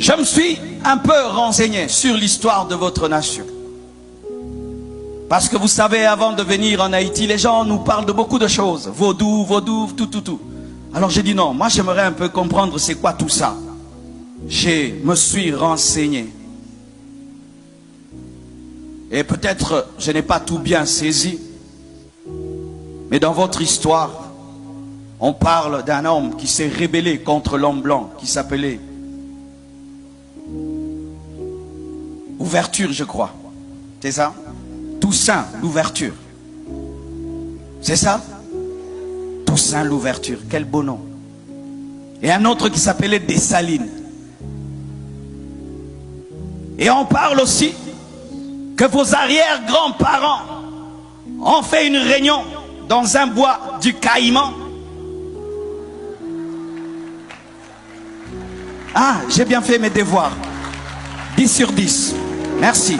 Je me suis un peu renseigné sur l'histoire de votre nation. Parce que vous savez, avant de venir en Haïti, les gens nous parlent de beaucoup de choses. Vaudou, vaudou, tout. Alors j'ai dit non, moi j'aimerais un peu comprendre c'est quoi tout ça. Je me suis renseigné. Et peut-être je n'ai pas tout bien saisi. Mais dans votre histoire, on parle d'un homme qui s'est rébellé contre l'homme blanc, qui s'appelait Ouverture, je crois. C'est ça? Toussaint l'Ouverture. C'est ça? Toussaint l'Ouverture. Quel beau nom. Et un autre qui s'appelait Dessalines. Et on parle aussi que vos arrière-grands-parents ont fait une réunion dans un bois du Caïman. Ah, j'ai bien fait mes devoirs. 10 sur 10. Merci.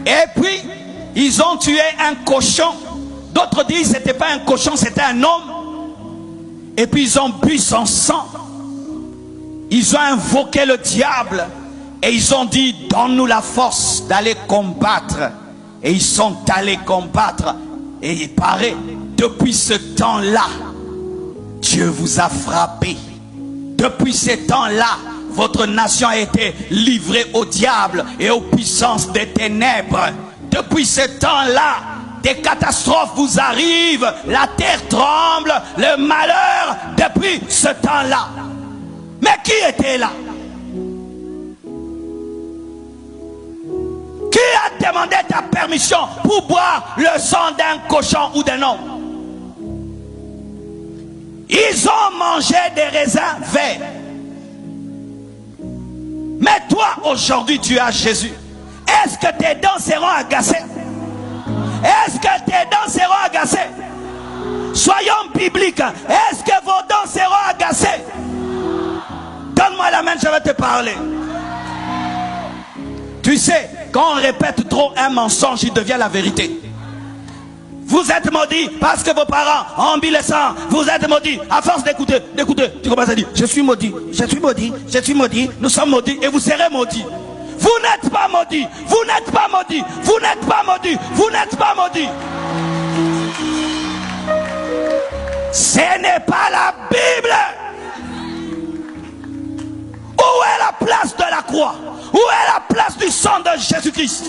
Et puis, ils ont tué un cochon. D'autres disent que ce n'était pas un cochon, c'était un homme. Et puis ils ont bu son sang. Ils ont invoqué le diable. Et ils ont dit, donne-nous la force d'aller combattre. Et ils sont allés combattre. Et il paraît, depuis ce temps-là, Dieu vous a frappé. Depuis ce temps-là, votre nation a été livrée au diable et aux puissances des ténèbres. Depuis ce temps-là, des catastrophes vous arrivent, la terre tremble, le malheur, depuis ce temps-là. Mais qui était là? Qui a demandé ta permission pour boire le sang d'un cochon ou d'un homme? Ils ont mangé des raisins verts. Mais toi, aujourd'hui, tu as Jésus. Est-ce que tes dents seront agacées? Est-ce que tes dents seront agacées? Soyons bibliques. Est-ce que vos dents seront agacées? Donne-moi la main, je vais te parler. Tu sais, quand on répète trop un mensonge, il devient la vérité. Vous êtes maudits parce que vos parents ont mis le sang. Vous êtes maudits à force d'écouter. Tu commences à dire, je suis maudit, je suis maudit, je suis maudit. Nous sommes maudits et vous serez maudits. Vous n'êtes pas maudits, vous n'êtes pas maudits, vous n'êtes pas maudits, vous n'êtes pas maudits. Ce n'est pas la Bible. Où est la place de la croix? Où est la place du sang de Jésus-Christ?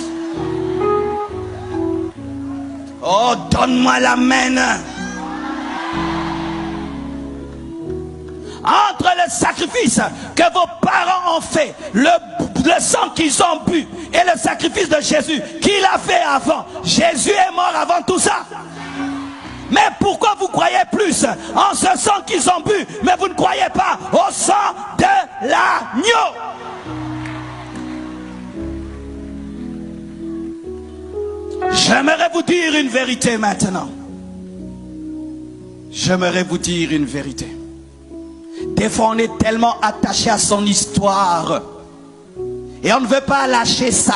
Oh, donne-moi la main. Entre le sacrifice que vos parents ont fait, le sang qu'ils ont bu et le sacrifice de Jésus qu'il a fait avant, Jésus est mort avant tout ça. Mais pourquoi vous croyez plus en ce sang qu'ils ont bu, mais vous ne croyez pas au sang de l'agneau? J'aimerais vous dire une vérité maintenant. J'aimerais vous dire une vérité. Des fois on est tellement attaché à son histoire et on ne veut pas lâcher ça.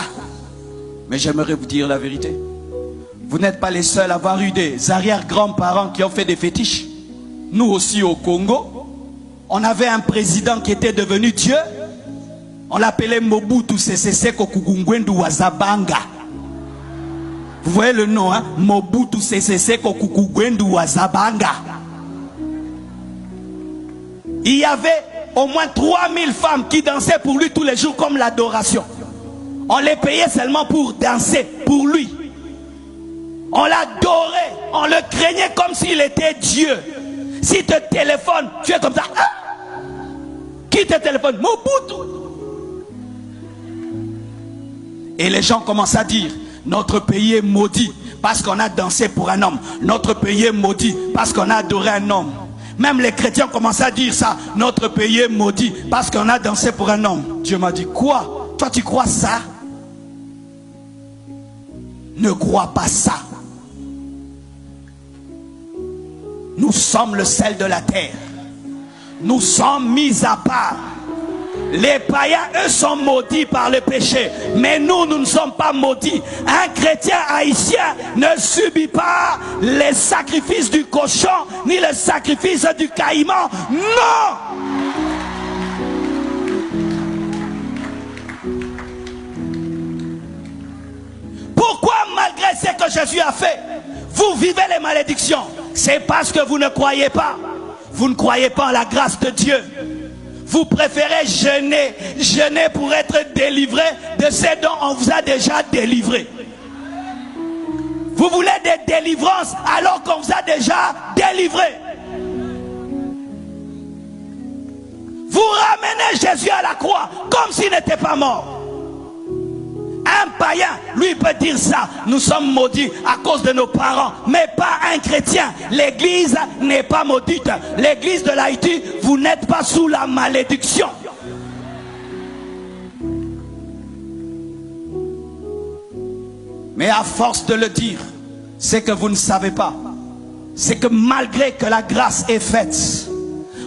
Mais j'aimerais vous dire la vérité. Vous n'êtes pas les seuls à avoir eu des arrière-grands-parents qui ont fait des fétiches. Nous aussi au Congo, on avait un président qui était devenu Dieu. On l'appelait Mobutu Sese Seko Kukungwendu Wazabanga. Vous voyez le nom, hein? Mobutu Sese Seko Kukungwendu Wazabanga. Il y avait au moins 3000 femmes qui dansaient pour lui tous les jours comme l'adoration. On les payait seulement pour danser pour lui. On l'adorait, on le craignait comme s'il était Dieu. Si te téléphone, tu es comme ça. Ah! Qui te téléphone? Mobutu. Et les gens commencent à dire, notre pays est maudit parce qu'on a dansé pour un homme. Notre pays est maudit parce qu'on a adoré un homme. Même les chrétiens commencent à dire ça. Notre pays est maudit parce qu'on a dansé pour un homme. Dieu m'a dit, quoi? Toi tu crois ça? Ne crois pas ça. Nous sommes le sel de la terre. Nous sommes mis à part. Les païens, eux, sont maudits par le péché. Mais nous, nous ne sommes pas maudits. Un chrétien haïtien ne subit pas les sacrifices du cochon, ni le sacrifice du caïman. Non! que Jésus a fait, vous vivez les malédictions. C'est parce que vous ne croyez pas. Vous ne croyez pas en la grâce de Dieu. Vous préférez jeûner, jeûner pour être délivré de ce dont on vous a déjà délivré. Vous voulez des délivrances alors qu'on vous a déjà délivré. Vous ramenez Jésus à la croix comme s'il n'était pas mort. Un païen, lui, peut dire ça. Nous sommes maudits à cause de nos parents, mais pas un chrétien. L'église n'est pas maudite. L'église de l'Haïti, vous n'êtes pas sous la malédiction. Mais à force de le dire, c'est que vous ne savez pas. C'est que malgré que la grâce est faite,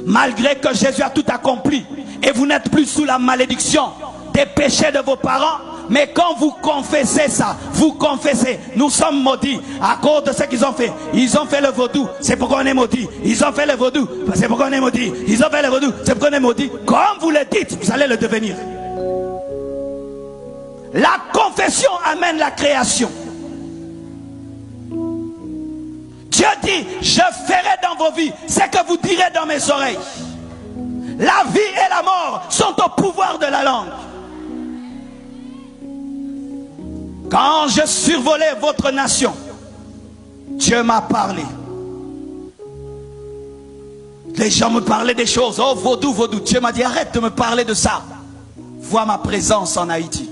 malgré que Jésus a tout accompli, et vous n'êtes plus sous la malédiction des péchés de vos parents, mais quand vous confessez ça, vous confessez, nous sommes maudits à cause de ce qu'ils ont fait. Ils ont fait le vaudou, c'est pourquoi on est maudit. Ils ont fait le vaudou, c'est pourquoi on est maudit. Ils ont fait le vaudou, c'est pourquoi on est maudit. Comme vous le dites, vous allez le devenir. La confession amène la création. Dieu dit, je ferai dans vos vies ce que vous direz dans mes oreilles. La vie et la mort sont au pouvoir de la langue. Quand je survolais votre nation, Dieu m'a parlé. Les gens me parlaient des choses. Oh, vaudou, vaudou. Dieu m'a dit, arrête de me parler de ça. Vois ma présence en Haïti.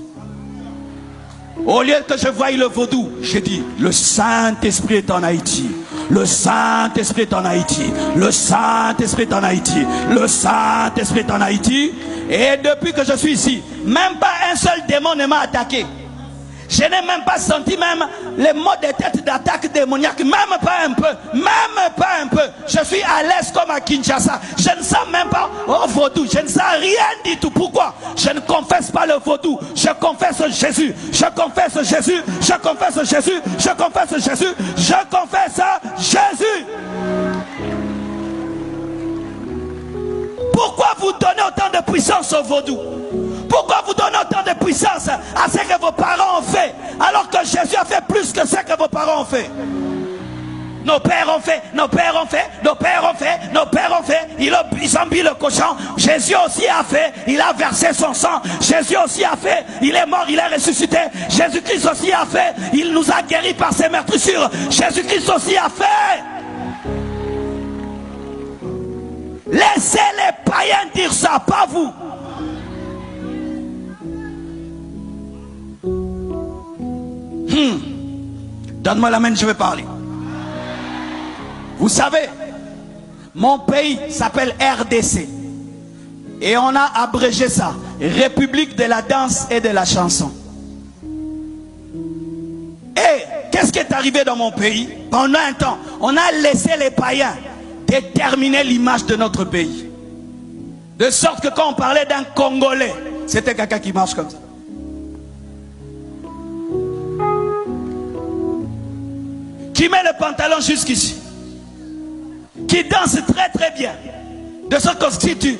Au lieu que je voie le vaudou, j'ai dit, le Saint-Esprit est en Haïti. Le Saint-Esprit est en Haïti. Le Saint-Esprit est en Haïti. Le Saint-Esprit est en Haïti. Et depuis que je suis ici, même pas un seul démon ne m'a attaqué. Je n'ai même pas senti même les mots de tête d'attaque démoniaque. Même pas un peu. Même pas un peu. Je suis à l'aise comme à Kinshasa. Je ne sens même pas au vaudou. Je ne sens rien du tout. Pourquoi? Je ne confesse pas le vaudou. Je confesse Jésus. Je confesse Jésus. Je confesse Jésus. Je confesse Jésus. Je confesse Jésus. Pourquoi vous donnez autant de puissance au vaudou? Pourquoi vous donnez autant de puissance à ce que vos parents ont fait, alors que Jésus a fait plus que ce que vos parents ont fait? Nos pères ont fait, nos pères ont fait, nos pères ont fait, nos pères ont fait. Ils ont mis le cochon. Jésus aussi a fait, il a versé son sang. Jésus aussi a fait, il est mort, il est ressuscité. Jésus-Christ aussi a fait, il nous a guéris par ses meurtrissures. Jésus-Christ aussi a fait. Laissez les païens dire ça, pas vous. Donne-moi la main, je vais parler. Vous savez, mon pays s'appelle RDC. Et on a abrégé ça. République de la danse et de la chanson. Et qu'est-ce qui est arrivé dans mon pays? Pendant un temps, on a laissé les païens déterminer l'image de notre pays. De sorte que quand on parlait d'un Congolais, c'était quelqu'un qui marche comme ça. Qui met le pantalon jusqu'ici, qui danse très très bien, de sorte que si tu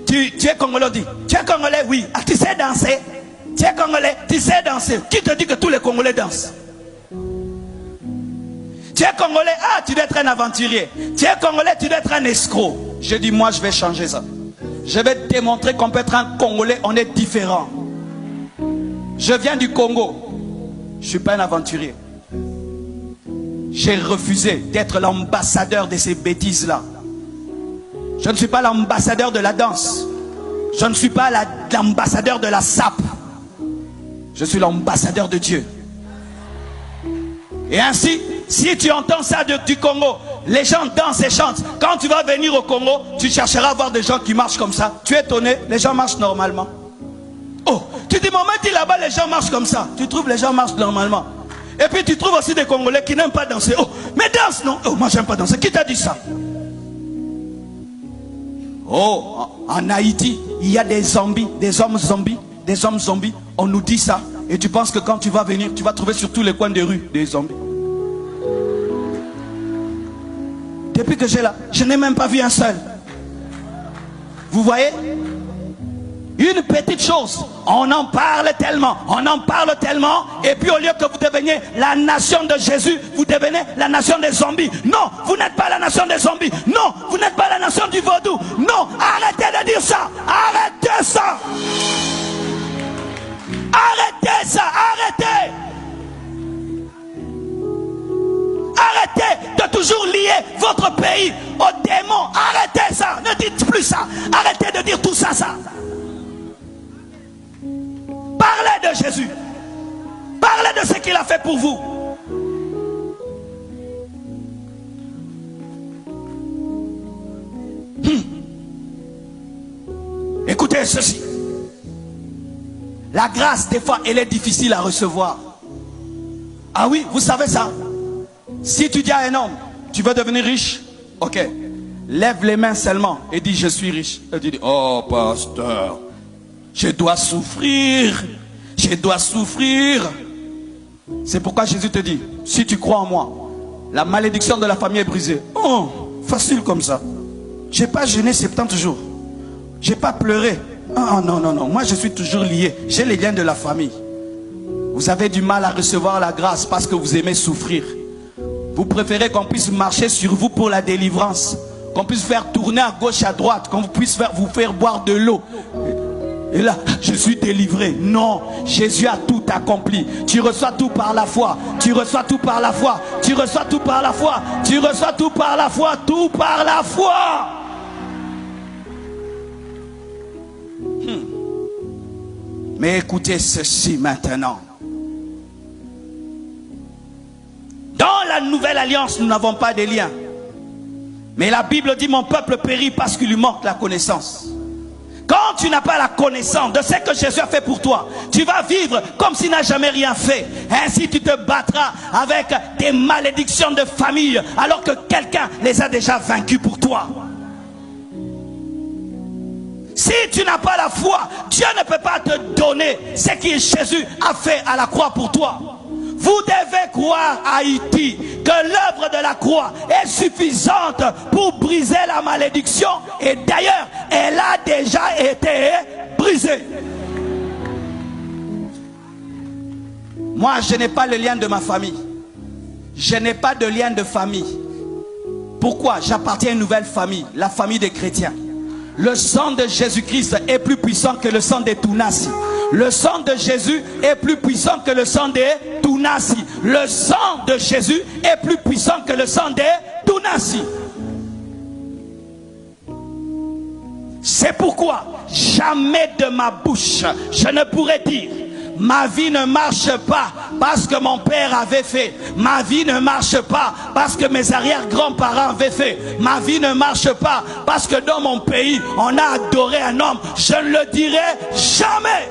es Congolais, dit, tu es Congolais, oui, ah, tu sais danser, tu es Congolais, tu sais danser. Qui te dit que tous les Congolais dansent? Tu es Congolais, ah, tu dois être un aventurier. Tu es Congolais, tu dois être un escroc. Je dis, moi je vais changer ça. Je vais te démontrer qu'on peut être un Congolais, on est différent. Je viens du Congo, je ne suis pas un aventurier. J'ai refusé d'être l'ambassadeur de ces bêtises-là. Je ne suis pas l'ambassadeur de la danse. Je ne suis pas l'ambassadeur de la sape. Je suis l'ambassadeur de Dieu. Et ainsi, si tu entends ça du Congo, les gens dansent et chantent. Quand tu vas venir au Congo, tu chercheras à voir des gens qui marchent comme ça. Tu es étonné, les gens marchent normalement. Oh, tu dis, maman, dit là-bas, les gens marchent comme ça. Tu trouves les gens marchent normalement. Et puis tu trouves aussi des Congolais qui n'aiment pas danser. Oh, mais danse, non. Oh, moi j'aime pas danser. Qui t'a dit ça? Oh, en Haïti, il y a des zombies, des hommes zombies, des hommes zombies. On nous dit ça. Et tu penses que quand tu vas venir, tu vas trouver sur tous les coins des rues des zombies. Depuis que j'ai là, je n'ai même pas vu un seul. Vous voyez? Une petite chose, on en parle tellement, et puis au lieu que vous deveniez la nation de Jésus, vous devenez la nation des zombies. Non, vous n'êtes pas la nation des zombies. Non, vous n'êtes pas la nation du vaudou. Non, arrêtez de dire ça. Arrêtez ça. Arrêtez ça, arrêtez. Arrêtez de toujours lier votre pays aux démons. Arrêtez ça, ne dites plus ça. Arrêtez de dire tout ça, Parlez de Jésus. Parlez de ce qu'il a fait pour vous. Écoutez ceci. La grâce, des fois, elle est difficile à recevoir. Ah oui, vous savez ça. Si tu dis à un homme, tu veux devenir riche, ok, lève les mains seulement et dis je suis riche. Et tu dis, oh pasteur, je dois souffrir. Je dois souffrir. C'est pourquoi Jésus te dit, si tu crois en moi, la malédiction de la famille est brisée. Oh, facile comme ça. J'ai pas jeûné 70 jours. J'ai pas pleuré. Oh non, non, non. Moi je suis toujours lié. J'ai les liens de la famille. Vous avez du mal à recevoir la grâce parce que vous aimez souffrir. Vous préférez qu'on puisse marcher sur vous pour la délivrance. Qu'on puisse faire tourner à gauche, à droite. Qu'on puisse vous faire boire de l'eau. Et là, je suis délivré. Non, Jésus a tout accompli. Tu reçois tout par la foi. Tu reçois tout par la foi. Tu reçois tout par la foi. Tu reçois tout par la foi. Tout par la foi. Mais écoutez ceci maintenant. Dans la nouvelle alliance, nous n'avons pas de lien. Mais la Bible dit, mon peuple périt parce qu'il lui manque la connaissance. Quand tu n'as pas la connaissance de ce que Jésus a fait pour toi, tu vas vivre comme s'il n'a jamais rien fait. Ainsi tu te battras avec des malédictions de famille alors que quelqu'un les a déjà vaincus pour toi. Si tu n'as pas la foi, Dieu ne peut pas te donner ce que Jésus a fait à la croix pour toi. Vous devez croire à Haïti que l'œuvre de la croix est suffisante pour briser la malédiction. Et d'ailleurs, elle a déjà été brisée. Moi, je n'ai pas le lien de ma famille. Je n'ai pas de lien de famille. Pourquoi? J'appartiens à une nouvelle famille, la famille des chrétiens. Le sang de Jésus-Christ est plus puissant que le sang des Tunasi. Le sang de Jésus est plus puissant que le sang des Tunasi. Le sang de Jésus est plus puissant que le sang des Tunasi. C'est pourquoi jamais de ma bouche je ne pourrais dire ma vie ne marche pas parce que mon père avait fait. Ma vie ne marche pas parce que mes arrière-grands-parents avaient fait. Ma vie ne marche pas parce que dans mon pays on a adoré un homme. Je ne le dirai jamais.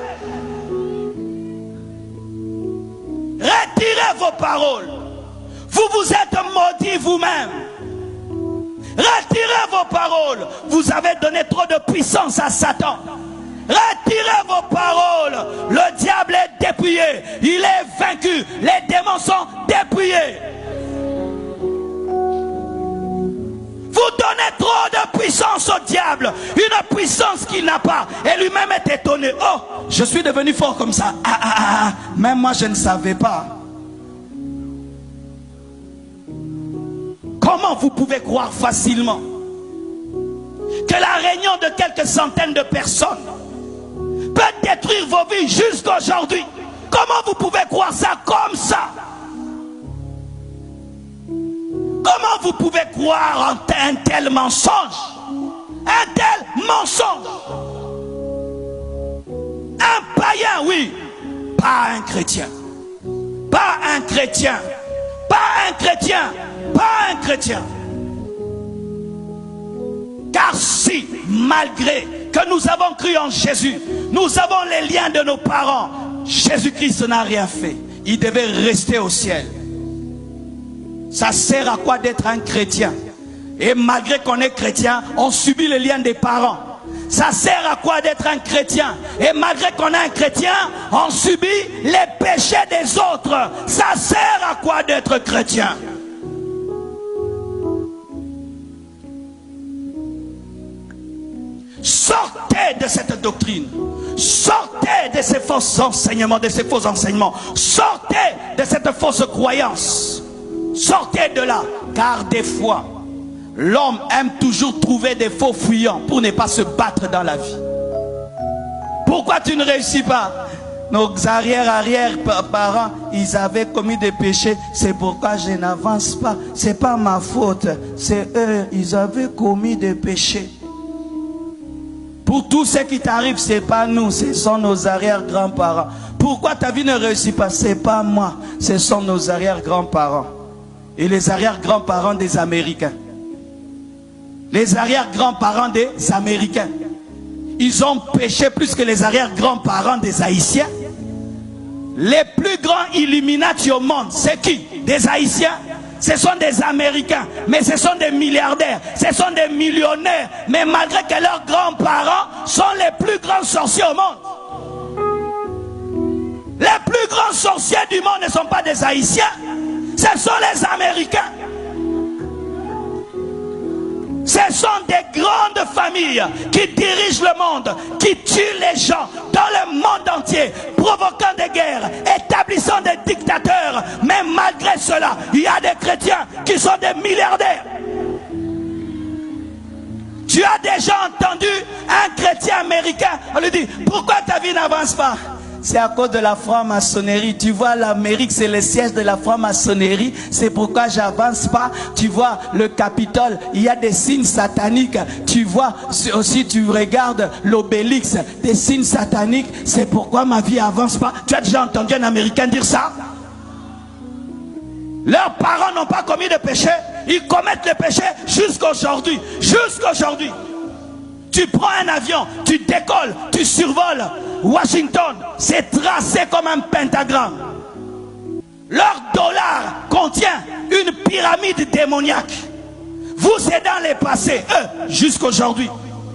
Retirez vos paroles. Vous vous êtes maudits vous-même. Retirez vos paroles. Vous avez donné trop de puissance à Satan. Retirez vos paroles. Le diable est dépouillé. Il est vaincu. Les démons sont dépouillés. Vous donnez trop de puissance au diable. Une puissance qu'il n'a pas. Et lui-même est étonné. Oh, je suis devenu fort comme ça. Même moi je ne savais pas. Comment vous pouvez croire facilement que la réunion de quelques centaines de personnes peut détruire vos vies jusqu'à aujourd'hui? Comment vous pouvez croire ça comme ça? Comment vous pouvez croire en un tel mensonge? Un tel mensonge. Un païen, oui. Pas un chrétien. Pas un chrétien. Pas un chrétien. Pas un chrétien. Car si, malgré que nous avons cru en Jésus, nous avons les liens de nos parents, Jésus-Christ n'a rien fait. Il devait rester au ciel. Ça sert à quoi d'être un chrétien? Et malgré qu'on est chrétien, on subit les liens des parents. Ça sert à quoi d'être un chrétien? Et malgré qu'on est un chrétien, on subit les péchés des autres. Ça sert à quoi d'être chrétien? Sortez de cette doctrine. de ces faux enseignements, de ces faux enseignements. Sortez de cette fausse croyance. Sortez de là. Car des fois, l'homme aime toujours trouver des faux fuyants pour ne pas se battre dans la vie. Pourquoi tu ne réussis pas? Nos arrière-parents, ils avaient commis des péchés. C'est pourquoi je n'avance pas. C'est pas ma faute. C'est eux, ils avaient commis des péchés. Pour tout ce qui t'arrive, c'est pas nous, ce sont nos arrière-grands-parents. Pourquoi ta vie ne réussit pas? C'est pas moi, ce sont nos arrière-grands-parents. Et les arrière-grands-parents des Américains. Les arrière-grands-parents des Américains. Ils ont péché plus que les arrière-grands-parents des Haïtiens. Les plus grands Illuminati au monde, c'est qui? Des Haïtiens? Ce sont des Américains, mais ce sont des milliardaires, ce sont des millionnaires. Mais malgré que leurs grands-parents sont les plus grands sorciers au monde. Les plus grands sorciers du monde ne sont pas des Haïtiens, ce sont les Américains. Ce sont des grandes familles qui dirigent le monde, qui tuent les gens dans le monde entier, provoquant des guerres, établissant des dictateurs. Mais malgré cela, il y a des chrétiens qui sont des milliardaires. Tu as déjà entendu un chrétien américain, on lui dit, pourquoi ta vie n'avance pas? C'est à cause de la franc-maçonnerie. Tu vois, l'Amérique, c'est le siège de la franc-maçonnerie. C'est pourquoi j'avance pas. Tu vois, le Capitole, il y a des signes sataniques. Tu vois, aussi, tu regardes l'Obélix, des signes sataniques. C'est pourquoi ma vie avance pas. Tu as déjà entendu un Américain dire ça? Leurs parents n'ont pas commis de péché. Ils commettent le péché jusqu'aujourd'hui. Jusqu'aujourd'hui. Tu prends un avion, tu décolles, tu survoles Washington, c'est tracé comme un pentagramme. Leur dollar contient une pyramide démoniaque. Vous, c'est dans les passés, eux, jusqu'aujourd'hui.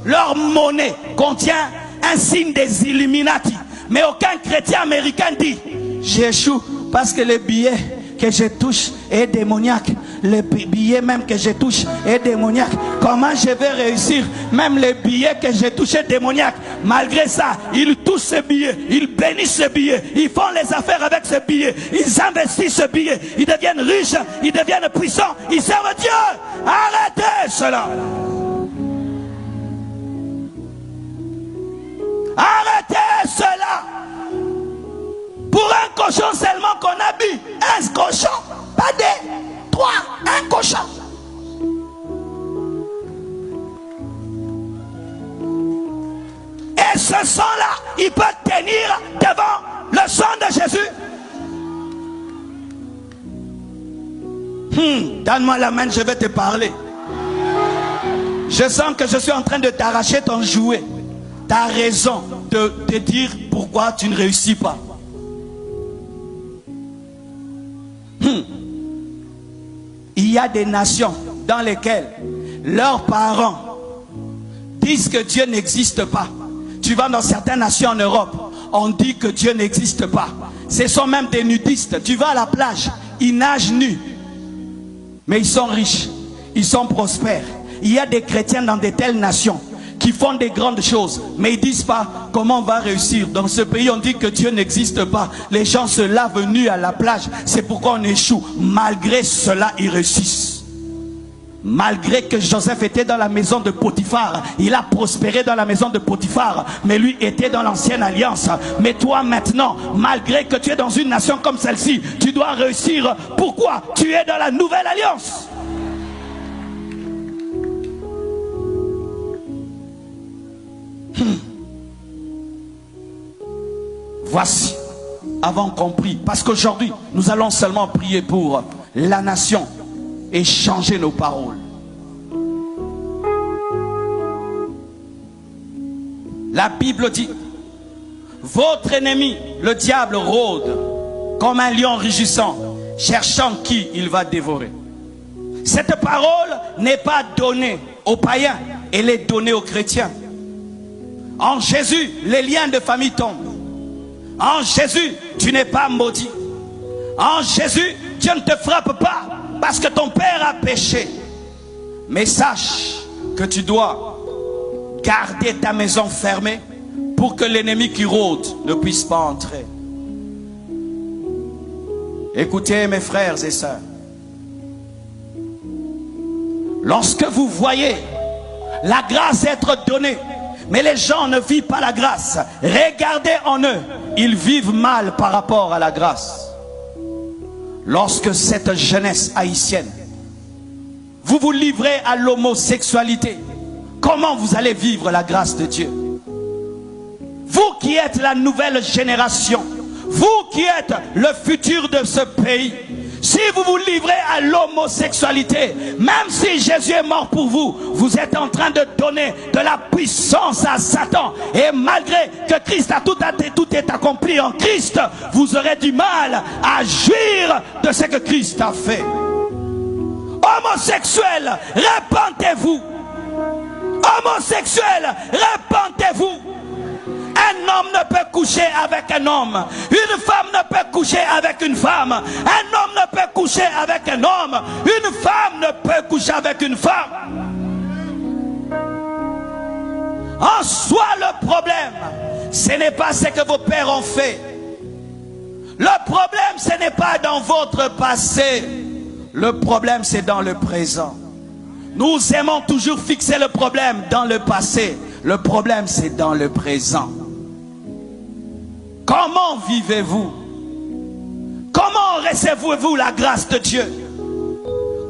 Leur monnaie contient un signe des Illuminati. Mais aucun chrétien américain dit, j'échoue parce que les billets que je touche est démoniaque. Le billet même que je touche est démoniaque. Comment je vais réussir? Même les billets que je touche est démoniaque. Malgré ça, ils touchent ce billet, ils bénissent ce billet, ils font les affaires avec ce billet, ils investissent ce billet, ils deviennent riches, ils deviennent puissants, ils servent Dieu. Arrêtez cela. Arrêtez cela. Pour un cochon seulement qu'on a bu, un cochon, pas des trois, un cochon. Et ce sang-là, il peut tenir devant le sang de Jésus. Donne-moi la main, je vais te parler. Je sens que je suis en train de t'arracher ton jouet. Tu as raison de te dire pourquoi tu ne réussis pas. Il y a des nations dans lesquelles leurs parents disent que Dieu n'existe pas. Tu vas dans certaines nations en Europe, on dit que Dieu n'existe pas. Ce sont même des nudistes. Tu vas à la plage, ils nagent nus. Mais ils sont riches, ils sont prospères. Il y a des chrétiens dans de telles nations qui font des grandes choses, mais ils ne disent pas comment on va réussir. Dans ce pays, on dit que Dieu n'existe pas. Les gens se lavent nus à la plage. C'est pourquoi on échoue. Malgré cela, ils réussissent. Malgré que Joseph était dans la maison de Potiphar, il a prospéré dans la maison de Potiphar, mais lui était dans l'ancienne alliance. Mais toi maintenant, malgré que tu es dans une nation comme celle-ci, tu dois réussir. Pourquoi? Tu es dans la nouvelle alliance. Voici, avons compris, parce qu'aujourd'hui nous allons seulement prier pour la nation et changer nos paroles. La Bible dit, votre ennemi, le diable, rôde comme un lion rugissant, cherchant qui il va dévorer. Cette parole n'est pas donnée aux païens, elle est donnée aux chrétiens. En Jésus, les liens de famille tombent. En Jésus, tu n'es pas maudit. En Jésus, Dieu ne te frappe pas parce que ton père a péché. Mais sache que tu dois garder ta maison fermée pour que l'ennemi qui rôde ne puisse pas entrer. Écoutez mes frères et sœurs, lorsque vous voyez la grâce être donnée, mais les gens ne vivent pas la grâce, regardez en eux, ils vivent mal par rapport à la grâce. Lorsque cette jeunesse haïtienne, vous vous livrez à l'homosexualité, comment vous allez vivre la grâce de Dieu? Vous qui êtes la nouvelle génération, vous qui êtes le futur de ce pays, si vous vous livrez à l'homosexualité, même si Jésus est mort pour vous, vous êtes en train de donner de la puissance à Satan. Et malgré que Christ tout est accompli en Christ, vous aurez du mal à jouir de ce que Christ a fait. Homosexuels, repentez-vous. Homosexuels, repentez-vous. Un homme ne peut coucher avec un homme. Une femme ne peut coucher avec une femme. Un homme ne peut coucher avec un homme. Une femme ne peut coucher avec une femme. En soi, le problème, ce n'est pas ce que vos pères ont fait. Le problème, ce n'est pas dans votre passé. Le problème, c'est dans le présent. Nous aimons toujours fixer le problème dans le passé. Le problème, c'est dans le présent. Comment vivez-vous? Comment recevez-vous la grâce de Dieu?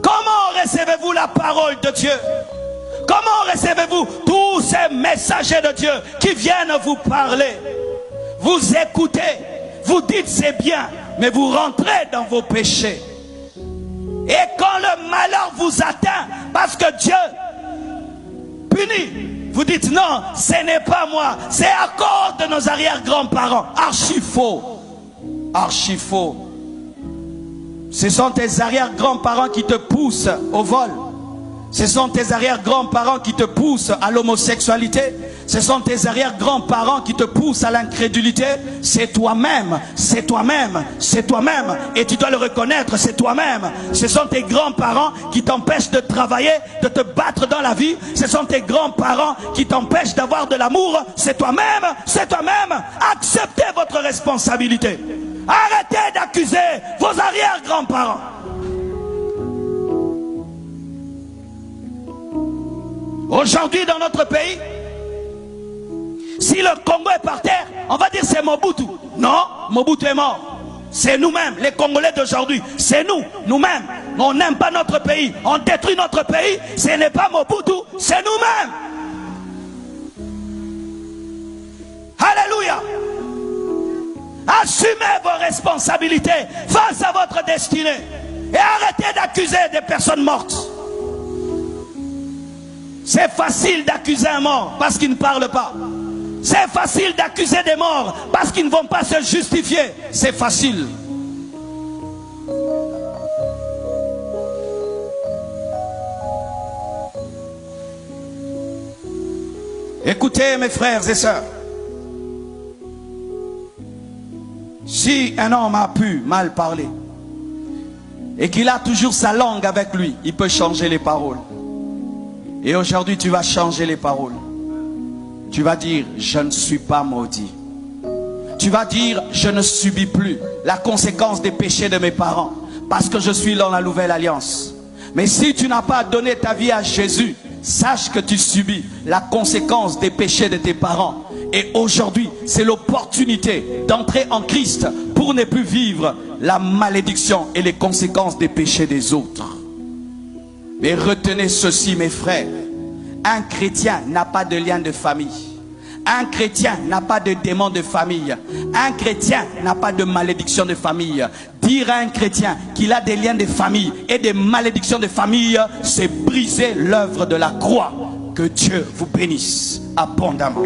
Comment recevez-vous la parole de Dieu? Comment recevez-vous tous ces messagers de Dieu qui viennent vous parler? Vous écoutez, vous dites c'est bien, mais vous rentrez dans vos péchés. Et quand le malheur vous atteint, parce que Dieu punit, vous dites non, ce n'est pas moi, c'est à cause de nos arrière-grands-parents. Archi faux. Archi faux. Ce sont tes arrière-grands-parents qui te poussent au vol. Ce sont tes arrière-grands-parents qui te poussent à l'homosexualité. Ce sont tes arrière-grands-parents qui te poussent à l'incrédulité. C'est toi-même, c'est toi-même, c'est toi-même. Et tu dois le reconnaître, c'est toi-même. Ce sont tes grands-parents qui t'empêchent de travailler, de te battre dans la vie. Ce sont tes grands-parents qui t'empêchent d'avoir de l'amour. C'est toi-même, c'est toi-même. Acceptez votre responsabilité. Arrêtez d'accuser vos arrière-grands-parents. Aujourd'hui dans notre pays, si le Congo est par terre, on va dire c'est Mobutu. Non, Mobutu est mort. C'est nous-mêmes, les Congolais d'aujourd'hui. C'est nous, nous-mêmes. On n'aime pas notre pays, on détruit notre pays. Ce n'est pas Mobutu, c'est nous-mêmes. Alléluia. Assumez vos responsabilités face à votre destinée. Et arrêtez d'accuser des personnes mortes. C'est facile d'accuser un mort parce qu'il ne parle pas. C'est facile d'accuser des morts parce qu'ils ne vont pas se justifier. C'est facile. Écoutez mes frères et sœurs. Si un homme a pu mal parler et qu'il a toujours sa langue avec lui, il peut changer les paroles. Et aujourd'hui, tu vas changer les paroles. Tu vas dire, je ne suis pas maudit. Tu vas dire, je ne subis plus la conséquence des péchés de mes parents. Parce que je suis dans la nouvelle alliance. Mais si tu n'as pas donné ta vie à Jésus, sache que tu subis la conséquence des péchés de tes parents. Et aujourd'hui, c'est l'opportunité d'entrer en Christ pour ne plus vivre la malédiction et les conséquences des péchés des autres. Mais retenez ceci, mes frères. Un chrétien n'a pas de lien de famille. Un chrétien n'a pas de démon de famille. Un chrétien n'a pas de malédiction de famille. Dire à un chrétien qu'il a des liens de famille et des malédictions de famille, c'est briser l'œuvre de la croix. Que Dieu vous bénisse abondamment.